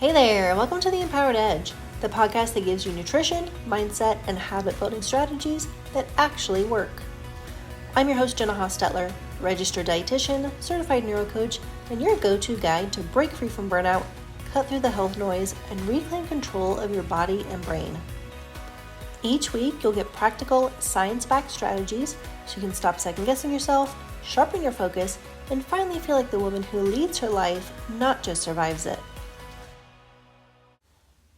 Hey there, welcome to The Empowered Edge, the podcast that gives you nutrition, mindset, and habit-building strategies that actually work. I'm your host, Jenna Hostetler, registered dietitian, certified neurocoach, and your go-to guide to break free from burnout, cut through the health noise, and reclaim control of your body and brain. Each week, you'll get practical, science-backed strategies so you can stop second-guessing yourself, sharpen your focus, and finally feel like the woman who leads her life, not just survives it.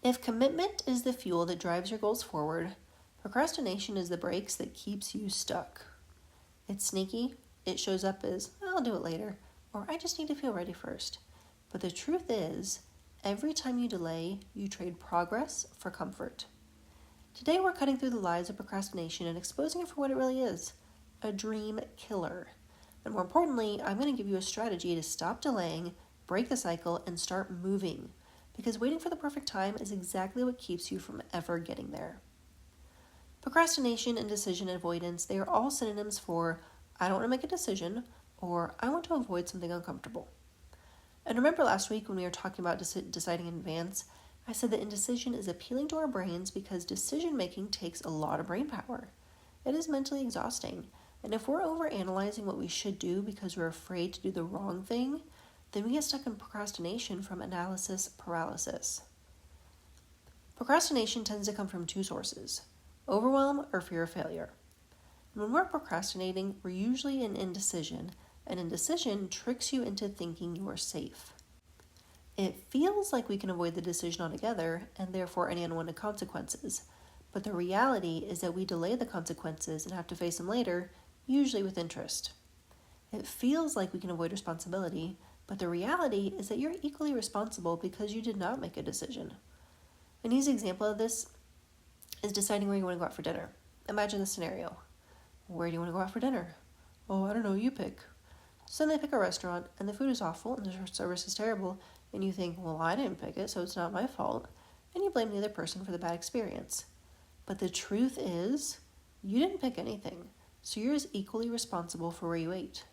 If commitment is the fuel that drives your goals forward, procrastination is the brakes that keeps you stuck. It's sneaky. It shows up as, I'll do it later, or I just need to feel ready first. But the truth is, every time you delay, you trade progress for comfort. Today we're cutting through the lies of procrastination and exposing it for what it really is, a dream killer. And more importantly, I'm going to give you a strategy to stop delaying, break the cycle, and start moving. Because waiting for the perfect time is exactly what keeps you from ever getting there. Procrastination, indecision, and avoidance, they are all synonyms for I don't want to make a decision or I want to avoid something uncomfortable. And remember last week when we were talking about deciding in advance, I said that indecision is appealing to our brains because decision making takes a lot of brain power. It is mentally exhausting. And if we're overanalyzing what we should do because we're afraid to do the wrong thing, then we get stuck in procrastination from analysis paralysis. Procrastination tends to come from two sources, overwhelm or fear of failure. And when we're procrastinating, we're usually in indecision, and indecision tricks you into thinking you're safe. It feels like we can avoid the decision altogether, and therefore any unwanted consequences, but the reality is that we delay the consequences and have to face them later, usually with interest. It feels like we can avoid responsibility, but the reality is that you're equally responsible because you did not make a decision. An easy example of this is deciding where you want to go out for dinner. Imagine the scenario. Where do you want to go out for dinner? Oh, I don't know, you pick. So then they pick a restaurant and the food is awful and the service is terrible and you think, well, I didn't pick it, so it's not my fault. And you blame the other person for the bad experience. But the truth is, you didn't pick anything, so you're as equally responsible for where you ate.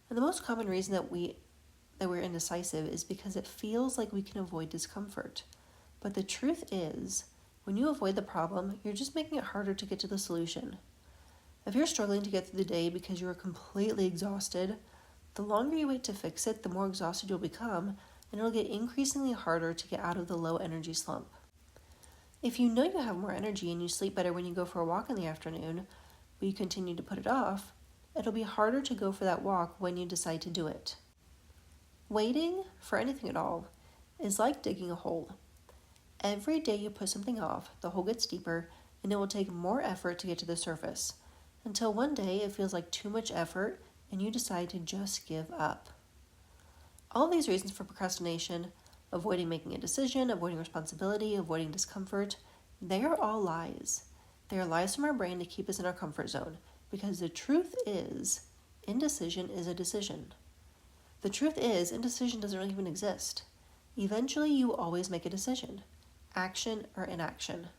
And the most common reason that we're indecisive is because it feels like we can avoid discomfort. But the truth is, when you avoid the problem, you're just making it harder to get to the solution. If you're struggling to get through the day because you are completely exhausted, the longer you wait to fix it, the more exhausted you'll become, and it'll get increasingly harder to get out of the low energy slump. If you know you have more energy and you sleep better when you go for a walk in the afternoon, but you continue to put it off, it'll be harder to go for that walk when you decide to do it. Waiting for anything at all is like digging a hole. Every day you put something off, the hole gets deeper, and it will take more effort to get to the surface, until one day it feels like too much effort and you decide to just give up. All these reasons for procrastination, avoiding making a decision, avoiding responsibility, avoiding discomfort, they are all lies. They are lies from our brain to keep us in our comfort zone, because the truth is, indecision is a decision. The truth is, indecision doesn't really even exist. Eventually, you always make a decision, action or inaction.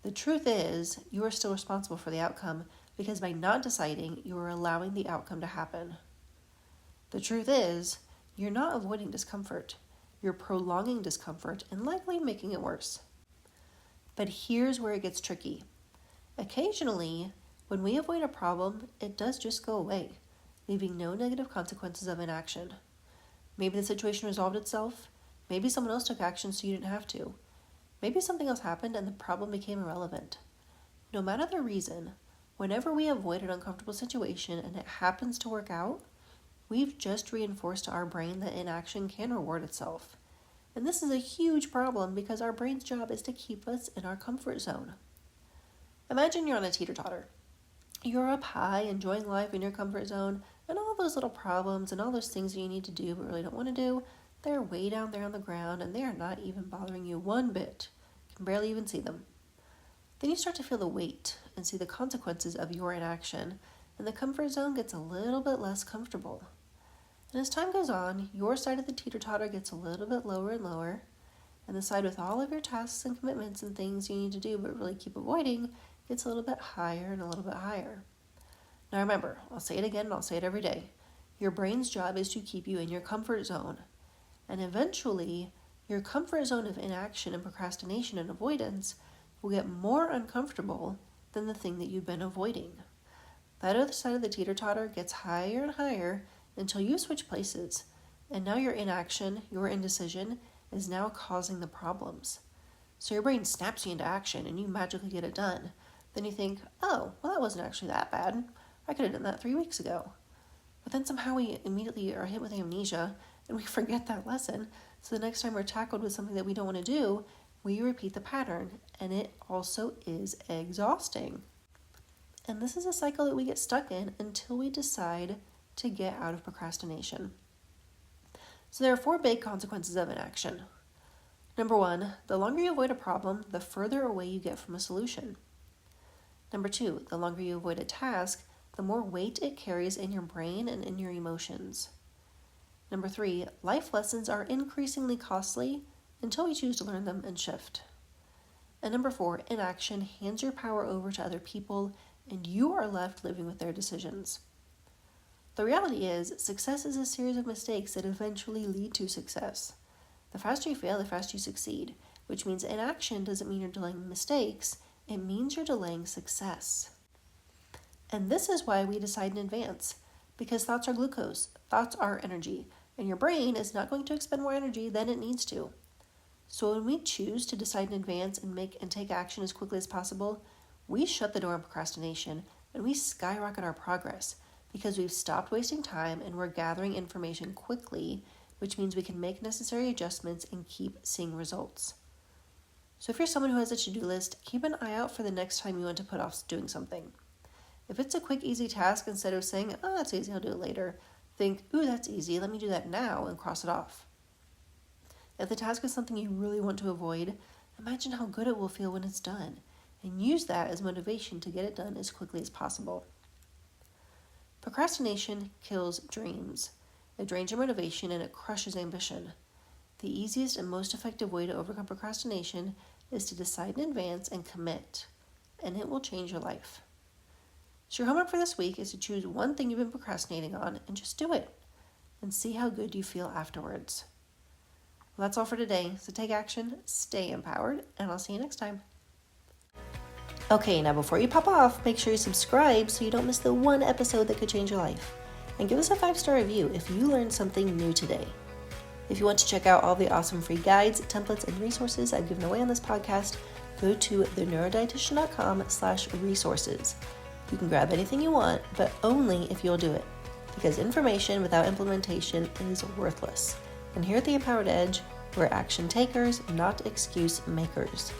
The truth is, you are still responsible for the outcome because by not deciding, you are allowing the outcome to happen. The truth is, you're not avoiding discomfort. You're prolonging discomfort and likely making it worse. But here's where it gets tricky. Occasionally, when we avoid a problem, it does just go away, leaving no negative consequences of inaction. Maybe the situation resolved itself. Maybe someone else took action so you didn't have to. Maybe something else happened and the problem became irrelevant. No matter the reason, whenever we avoid an uncomfortable situation and it happens to work out, we've just reinforced to our brain that inaction can reward itself. And this is a huge problem because our brain's job is to keep us in our comfort zone. Imagine you're on a teeter-totter. You're up high, enjoying life in your comfort zone, and all those little problems and all those things that you need to do but really don't want to do, they're way down there on the ground and they are not even bothering you one bit. You can barely even see them. Then you start to feel the weight and see the consequences of your inaction, and the comfort zone gets a little bit less comfortable. And as time goes on, your side of the teeter-totter gets a little bit lower and lower, and the side with all of your tasks and commitments and things you need to do but really keep avoiding gets a little bit higher and a little bit higher. Now remember, I'll say it again and I'll say it every day. Your brain's job is to keep you in your comfort zone. And eventually, your comfort zone of inaction and procrastination and avoidance will get more uncomfortable than the thing that you've been avoiding. That other side of the teeter-totter gets higher and higher until you switch places, and now your inaction, your indecision, is now causing the problems. So your brain snaps you into action and you magically get it done. Then you think, oh, well, that wasn't actually that bad. I could have done that 3 weeks ago. But then somehow we immediately are hit with amnesia and we forget that lesson. So the next time we're tackled with something that we don't want to do, we repeat the pattern, and it also is exhausting. And this is a cycle that we get stuck in until we decide to get out of procrastination. So there are 4 big consequences of inaction. Number 1, the longer you avoid a problem, the further away you get from a solution. Number 2, the longer you avoid a task, the more weight it carries in your brain and in your emotions. Number 3, life lessons are increasingly costly until we choose to learn them and shift. And number 4, inaction hands your power over to other people and you are left living with their decisions. The reality is, success is a series of mistakes that eventually lead to success. The faster you fail, the faster you succeed, which means inaction doesn't mean you're delaying mistakes, it means you're delaying success. And this is why we decide in advance, because thoughts are glucose, thoughts are energy, and your brain is not going to expend more energy than it needs to. So when we choose to decide in advance and take action as quickly as possible, we shut the door on procrastination and we skyrocket our progress because we've stopped wasting time and we're gathering information quickly, which means we can make necessary adjustments and keep seeing results. So if you're someone who has a to-do list, keep an eye out for the next time you want to put off doing something. If it's a quick, easy task, instead of saying, oh, that's easy, I'll do it later, think, ooh, that's easy, let me do that now, and cross it off. If the task is something you really want to avoid, imagine how good it will feel when it's done, and use that as motivation to get it done as quickly as possible. Procrastination kills dreams. It drains your motivation and it crushes ambition. The easiest and most effective way to overcome procrastination is to decide in advance and commit, and it will change your life. So your homework for this week is to choose one thing you've been procrastinating on and just do it, and see how good you feel afterwards. Well, that's all for today, so take action, stay empowered, and I'll see you next time. Okay, now before you pop off, make sure you subscribe so you don't miss the one episode that could change your life. And give us a 5-star review if you learned something new today. If you want to check out all the awesome free guides, templates, and resources I've given away on this podcast, go to theneurodietitian.com/resources. You can grab anything you want, but only if you'll do it. Because information without implementation is worthless. And here at The Empowered Edge, we're action takers, not excuse makers.